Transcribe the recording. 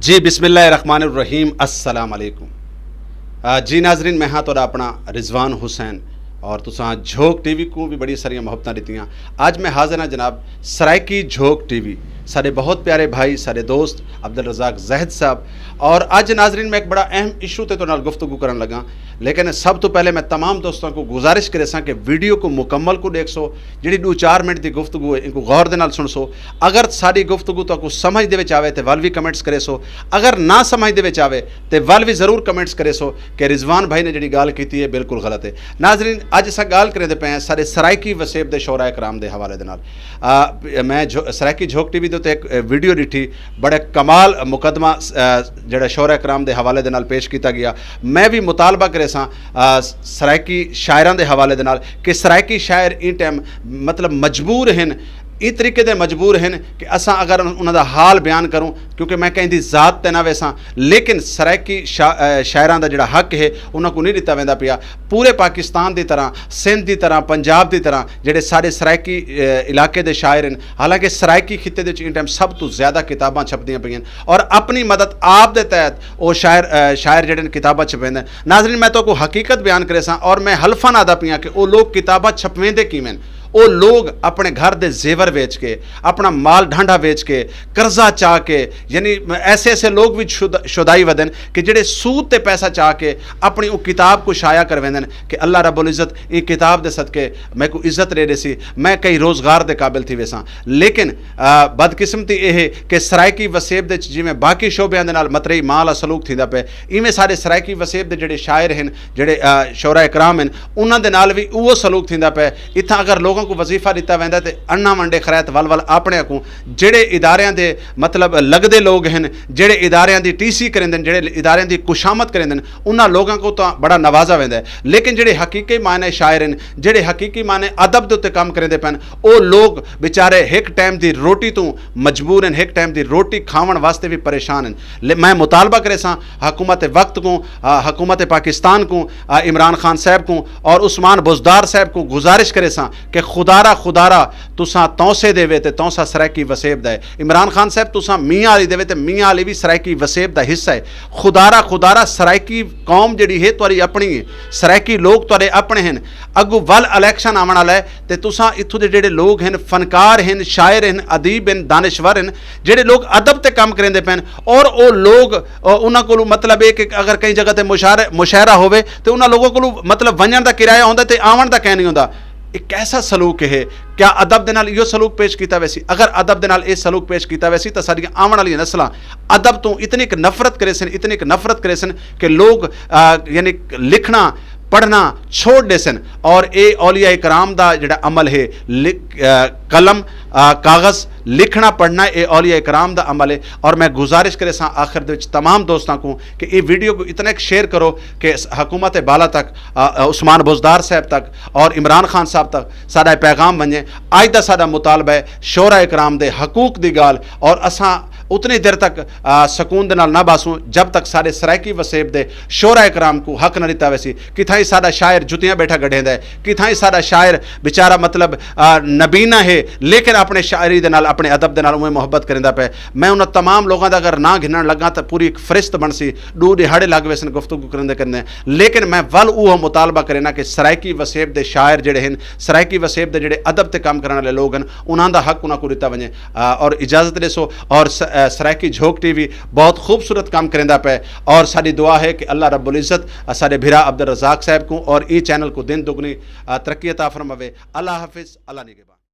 जी बिस्मिल्लाहिर्रहमानिर्रहीम अस्सलाम वालेकुम। जी नाजरीन, मैं हाँ तो अपना रिजवान हुसैन और तुसां झोंक टीवी को भी बड़ी सारिया मुहब्बत दित्तियां। अज मैं हाजिर हाँ जनाब सराइकी झोंक टीवी, सारे बहुत प्यारे भाई सारे दोस्त अब्दुल रज़ाक ज़ाहिद साहब। और अज नाजरीन मैं एक बड़ा अहम इशू ते तो नाल गुफ्तगू करन लगा, लेकिन सब तो पहले मैं तमाम दोस्तों को गुजारिश करे सा कि वीडियो को मुकम्मल को देख सो, जी 2-4 मिनट की गुफ्तगू है इनको गौर दे नाल सुन सो। अगर सारी गुफ्तगू तो समझ दे विच आवे तो वल भी कमेंट्स करे सो, अगर ना समझ दे विच आवे तो वल भी ज़रूर कमेंट्स करे सो कि रिजवान भाई ने जी गाल की है बिल्कुल गलत है। नाजरीन अज अस गल करें पे हैं सारे सराइकी वसेब दे शोरा कराम के हवाले दे नाल। मैं सराइकी झोंक टीवी तो एक वीडियो डिठी, बड़े कमाल मुकदमा जोड़ा शोरा कराम के हवाले दे नाल पेश किया गया। मैं भी मुतालबा करे सा सराइकी शायरां दे हवाले दे नाल कि सराइकी शायर इन टाइम मतलब मजबूर हैं, इस तरीके दे मजबूर हैं कि असा अगर उन्होंने हाल बयान करूँ, क्योंकि मैं कहीं ज़ात ते ना वैसा, लेकिन सराइकी शायरां दा जिहड़ा हक है उन्होंने को नहीं दिता वैंदा पिया। पूरे पाकिस्तान की तरह, सिंध की तरह, पंजाब की तरह जिहड़े सारे सराइकी इलाके दे शायर हैं, हालांकि सराइकी खिते दे इन टाइम सब तो ज़्यादा किताबां छपदियां पईयां और अपनी मदद आप दे तहत वो शायर जिहड़े किताबां छपवेंदे। नाज़रीन मैं तो को हकीकत बयान करे सा और मैं हल्फा ना दा पियां कि वो लोग किताबां छपवेंदे किवें। वो लोग अपने घर के जेवर बेच के, अपना माल ढांढा बेच के, कर्जा चाह के, यानी ऐसे ऐसे लोग भी शुदाई वदन कि जेडे सूद ते पैसा चाह के अपनी वो किताब को शाया करवेंदन कि अल्लाह रब्बुल इज़्ज़त ये किताब दे सदके मैं को इज़्ज़त दे सी, मैं कई रोज़गार दे काबिल थी वैसा। लेकिन बदकिस्मती यह है कि सराइकी वसेब दे जिमें बाकी शोबियां दे नाल मतरई माल सलूक थींदा पे, इवें सारे सराइकी वसेब दे जेडे शायर हैं, जेडे शोरा कराम हैं, उन्हां दे नाल भी उहो सलूक थींदा पे। इत्थां अगर लोगों को वजीफा दिता वैंदा तो अन्ना वंडे खरैत वल वल अपने को जेड़े इदारियां दे मतलब लगदे लोग हैं, जेड़े इदारियां दी टीसी करेंदे, जेड़े इदारियां दी खुशामद करेंदे, उन्हां लोगों को तो बड़ा नवाजा वैंदा है। लेकिन जेड़े हकीकी माने शायर हैं, जेड़े हकीकी माने अदब दे उत्ते काम करेंदे पैन, वो लोग बेचारे एक टाइम की रोटी तो मजबूर हैं, एक टाइम की रोटी खावन वास्ते भी परेशान हैं। मैं मुतालबा करे सा हुकूमत वक्त को, हुकूमत पाकिस्तान को, इमरान खान साहब को और उस्मान बुज़दार साहब को गुजारिश करे सा कि खुदारा तुसा तौसे देवे तो तौसा सराइकी वसेब दा है। इमरान खान साहब तुसा मियाँ अली देवे तो मियाँ अली भी सराइकी वसेब दा हिस्सा है। खुदारा सराइकी कौम जिहड़ी है तुहाडी अपनी है, सराइकी लोग तुहाडे अपने हैं। अगू वल इलैक्शन आवन वाला है तो तुसा इत्थों दे जिहड़े लोग हैं, फनकार हैं, शायर हैं, अदीब हैं, दानिशवर हैं, जिहड़े लोग अदब ते काम करेंदे पैन और वो लोग उन्हां कोलों मतलब है कि अगर कई जगह ते मुशायरा होवे तो उन्हां लोगों कोलों मतलब वंजण दा किराया होंदा ते आवन दा कै नहीं होंदा। एक कैसा सलूक है, क्या अदब दे नाल इहो सलूक पेश किया वैसी? अगर अदब दे नाल ये सलूक पेश किया वैसी तो साडियां आवन वाली नस्लां अदब तो इतनी नफरत करे सन, इतनी नफरत करे सन कि लोग यानी लिखना पढ़ना छोड़ दे सन। और ये औलिया कराम दा जिहड़ा अमल है, कलम कागज़ लिखना पढ़ना, ये औलिया कराम दा अमल है। और मैं गुजारिश करे सा आखिर दे विच तमाम दोस्तों को कि ये वीडियो को इतना शेयर करो कि हुकूमत बाला तक, उस्मान बुज़दार साहब तक और इमरान खान साहब तक साडा पैगाम बने। अज दा साडा मुतालबा है शोरा कराम दे हकूक दी गाल, और असां उतनी देर तक सकून दे नाल ना बासूं जब तक सारे सराइकी वसेब दे शोरा कराम को हक न दिता वैसी। किथाई साडा शायर जुतियां बैठा गढ़ेंदा है, किथाई साडा शायर बेचारा मतलब नबीना है लेकिन अपने शायरी दे नाल, अपने अदब दे नाल उवें मुहब्बत करेंदा पे। मैं उन्हां तमाम लोगों का अगर ना घिनण लगा तो पूरी एक फरिश्त बन सी, दो दिहाड़े लग वैसन गुफ्तगू करने। लेकिन मैं वल वो मुतालबा करेना कि सराइकी वसेब दे शायर जिहड़े हैं, सराइकी वसेब दे जिहड़े अदब ते काम करने वाले लोग हैं, उन्हां दा हक उन्हां को दिता वजे। और इजाज़त देसो। और सराइकी झोंक टीवी बहुत खूबसूरत काम करेंदा पे और साडी दुआ है कि अल्लाह रब्बुल इज़्ज़त साडे भिरा अब्दुल रज़ाक साहब को और ई चैनल को दिन दुगनी तरक्की अता फरमावे। अल्लाह हाफिज़, अल्लाह निगहबान।